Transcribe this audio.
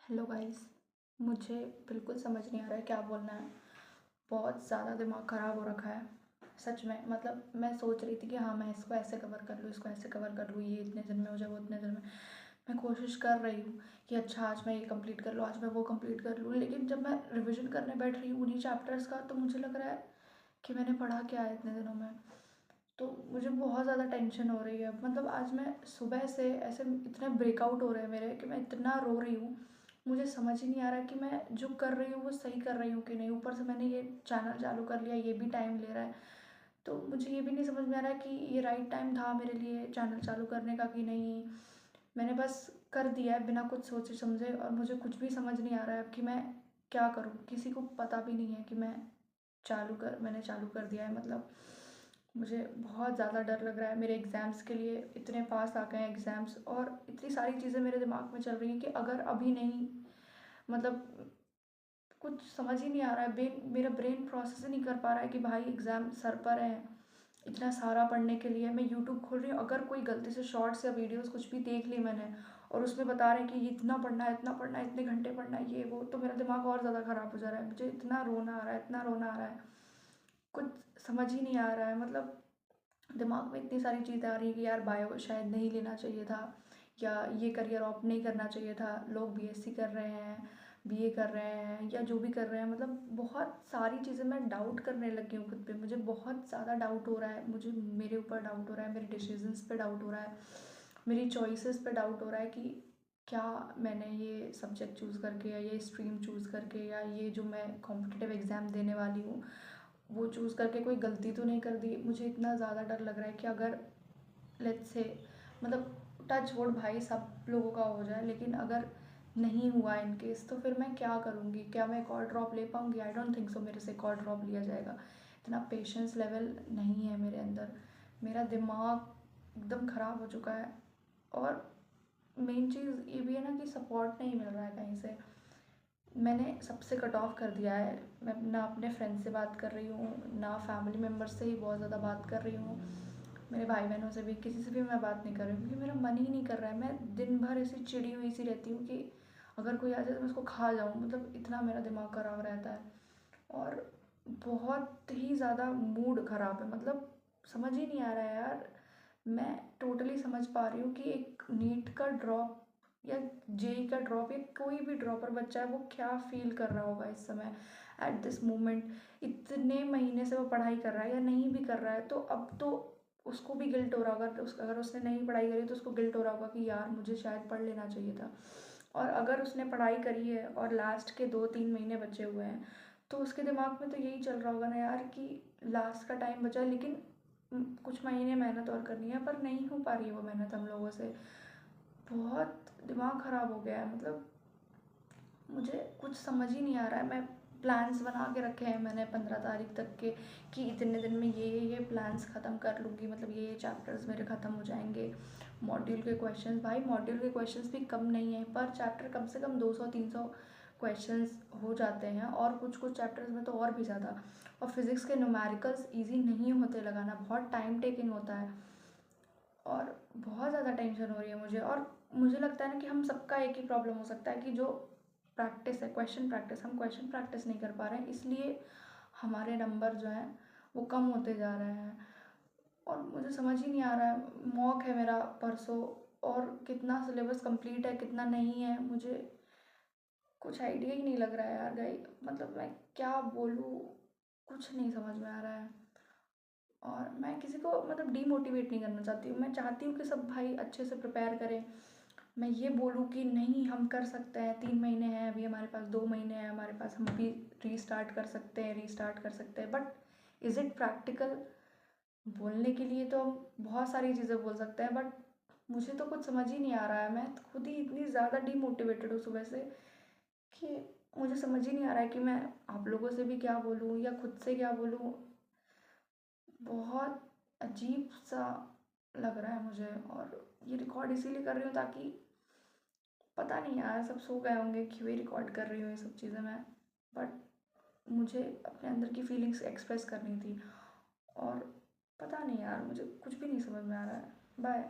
Hello guys. मुझे बिल्कुल समझ नहीं आ रहा है क्या बोलना है। बहुत ज़्यादा दिमाग ख़राब हो रखा है सच में। मतलब मैं सोच रही थी कि हाँ, मैं इसको ऐसे कवर कर लूँ, इसको ऐसे कवर कर लूँ, ये इतने दिन में हो जाए, वो इतने दिन में। मैं कोशिश कर रही हूँ कि अच्छा आज मैं ये कंप्लीट कर लूँ, आज मैं वो कंप्लीट कर लूँ। लेकिन जब मैं रिविज़न करने बैठ रही हूँ उन्हीं चैप्टर्स का, तो मुझे लग रहा है कि मैंने पढ़ा क्या है इतने दिनों में। तो मुझे बहुत ज़्यादा टेंशन हो रही है। मतलब आज मैं सुबह से ऐसे इतने ब्रेकआउट हो रहे हैं मेरे कि मैं इतना रो रही हूँ। मुझे समझ ही नहीं आ रहा कि मैं जो कर रही हूँ वो सही कर रही हूँ कि नहीं। ऊपर से मैंने ये चैनल चालू कर लिया, ये भी टाइम ले रहा है। तो मुझे ये भी नहीं समझ में आ रहा है कि ये राइट टाइम था मेरे लिए चैनल चालू करने का कि नहीं। मैंने बस कर दिया है बिना कुछ सोचे समझे, और मुझे कुछ भी समझ नहीं आ रहा है अब कि मैं क्या करूँ। किसी को पता भी नहीं है कि मैंने चालू कर दिया है। मतलब मुझे बहुत ज़्यादा डर लग रहा है। मेरे एग्ज़ाम्स के लिए इतने पास आ गए हैं एग्ज़ाम्स, और इतनी सारी चीज़ें मेरे दिमाग में चल रही हैं कि अगर अभी नहीं, मतलब कुछ समझ ही नहीं आ रहा है। मेरा ब्रेन प्रोसेस ही नहीं कर पा रहा है कि भाई एग्ज़ाम सर पर है, इतना सारा पढ़ने के लिए। मैं यूट्यूब खोल रही हूँ, अगर कोई गलती से शॉर्ट्स या वीडियोस कुछ भी देख ली मैंने और उसमें बता रहे हैं कि ये इतना पढ़ना है, इतना पढ़ना है, इतने घंटे पढ़ना है, ये वो, तो मेरा दिमाग और ज़्यादा ख़राब हो जा रहा है। मुझे इतना रोना आ रहा है, इतना रोना आ रहा है, कुछ समझ ही नहीं आ रहा है। मतलब दिमाग में इतनी सारी चीज़ें आ रही हैं कि यार बायो शायद नहीं लेना चाहिए था, या ये करियर ऑप्ट नहीं करना चाहिए था। लोग बीएससी कर रहे हैं, बीए कर रहे हैं, या जो भी कर रहे हैं। मतलब बहुत सारी चीज़ें मैं डाउट करने लगी हूँ खुद पे। मुझे बहुत ज़्यादा डाउट हो रहा है, मुझे मेरे ऊपर डाउट हो रहा है, मेरे डिसीजंस पे डाउट हो रहा है, मेरी चॉइसेस पे डाउट हो रहा है कि क्या मैंने ये सब्जेक्ट चूज़ करके, या ये स्ट्रीम चूज़ करके, या ये जो मैं कॉम्पिटिटिव एग्ज़ाम देने वाली हूँ वो चूज़ करके कोई गलती तो नहीं कर दी। मुझे इतना ज़्यादा डर लग रहा है कि अगर लेट्स से, मतलब टच वुड भाई सब लोगों का हो जाए, लेकिन अगर नहीं हुआ इन केस, तो फिर मैं क्या करूँगी? क्या मैं एक और ड्रॉप ले पाऊँगी? आई डोंट थिंक सो मेरे से एक और ड्रॉप लिया जाएगा। इतना पेशेंस लेवल नहीं है मेरे अंदर। मेरा दिमाग एकदम ख़राब हो चुका है। और मेन चीज़ ये भी है ना कि सपोर्ट नहीं मिल रहा है कहीं से। मैंने सबसे कट ऑफ कर दिया है। मैं ना अपने फ्रेंड से बात कर रही हूँ, ना फैमिली मेम्बर्स से ही बहुत ज़्यादा बात कर रही हूँ। मेरे भाई बहनों से भी, किसी से भी मैं बात नहीं कर रही हूँ, क्योंकि मेरा मन ही नहीं कर रहा है। मैं दिन भर ऐसी चिड़ी हुई सी रहती हूँ कि अगर कोई आ जाए तो मैं उसको खा जाऊँ। मतलब इतना मेरा दिमाग ख़राब रहता है, और बहुत ही ज़्यादा मूड ख़राब है। मतलब समझ ही नहीं आ रहा है यार। मैं टोटली समझ पा रही हूँ कि एक नीट का ड्रॉप या जेई का ड्रॉप या कोई भी ड्रॉपर बच्चा है वो क्या फील कर रहा होगा इस समय, एट दिस मोमेंट। इतने महीने से वो पढ़ाई कर रहा है या नहीं भी कर रहा है, तो अब तो उसको भी गिल्ट हो रहा होगा। अगर उसने नहीं पढ़ाई करी तो उसको गिल्ट हो रहा होगा कि यार मुझे शायद पढ़ लेना चाहिए था। और अगर उसने पढ़ाई करी है और लास्ट के 2-3 महीने बचे हुए हैं, तो उसके दिमाग में तो यही चल रहा होगा ना यार कि लास्ट का टाइम बचा है, लेकिन कुछ महीने मेहनत और करनी है, पर नहीं हो पा रही है वो मेहनत हम लोगों से। बहुत दिमाग ख़राब हो गया है। मतलब मुझे कुछ समझ ही नहीं आ रहा है। मैं प्लान्स बना के रखे हैं मैंने 15 तारीख तक के, कि इतने दिन में ये प्लान्स ख़त्म कर लूँगी। मतलब ये चैप्टर्स मेरे ख़त्म हो जाएंगे। मॉड्यूल के क्वेश्चंस, भाई मॉड्यूल के क्वेश्चंस भी कम नहीं है, पर चैप्टर कम से कम 200-300 क्वेश्चंस हो जाते हैं, और कुछ कुछ चैप्टर्स में तो और भी ज़्यादा। और फिज़िक्स के न्यूमेरिकल्स ईजी नहीं होते लगाना, बहुत टाइम टेकिंग होता है, और बहुत ज़्यादा टेंशन हो रही है मुझे। और मुझे लगता है ना कि हम सबका एक ही प्रॉब्लम हो सकता है कि जो प्रैक्टिस है, क्वेश्चन प्रैक्टिस, हम क्वेश्चन प्रैक्टिस नहीं कर पा रहे हैं, इसलिए हमारे नंबर जो हैं वो कम होते जा रहे हैं। और मुझे समझ ही नहीं आ रहा है। मॉक है मेरा परसों, और कितना सिलेबस कंप्लीट है कितना नहीं है, मुझे कुछ आइडिया ही नहीं लग रहा है यार गाई। मतलब मैं क्या बोलूँ, कुछ नहीं समझ में आ रहा है। और मैं किसी को मतलब डीमोटिवेट नहीं करना चाहती हूँ। मैं चाहती हूँ कि सब भाई अच्छे से प्रिपेयर करें। मैं ये बोलूँ कि नहीं हम कर सकते हैं, 3 महीने हैं अभी हमारे पास, 2 महीने हैं हमारे पास, हम अभी रीस्टार्ट कर सकते हैं, बट इज़ इट प्रैक्टिकल? बोलने के लिए तो हम बहुत सारी चीज़ें बोल सकते हैं, बट मुझे तो कुछ समझ ही नहीं आ रहा है। मैं खुद ही इतनी ज़्यादा डीमोटिवेटेड हूँ सुबह से कि मुझे समझ ही नहीं आ रहा है कि मैं आप लोगों से भी क्या बोलूँ या खुद से क्या बोलूँ। बहुत अजीब सा लग रहा है मुझे। और ये रिकॉर्ड इसीलिए कर रही हूँ ताकि, पता नहीं यार, सब सो गए होंगे क्यों ही रिकॉर्ड कर रही हूँ ये सब चीज़ें मैं, बट मुझे अपने अंदर की फीलिंग्स एक्सप्रेस करनी थी। और पता नहीं यार, मुझे कुछ भी नहीं समझ में आ रहा है। बाय।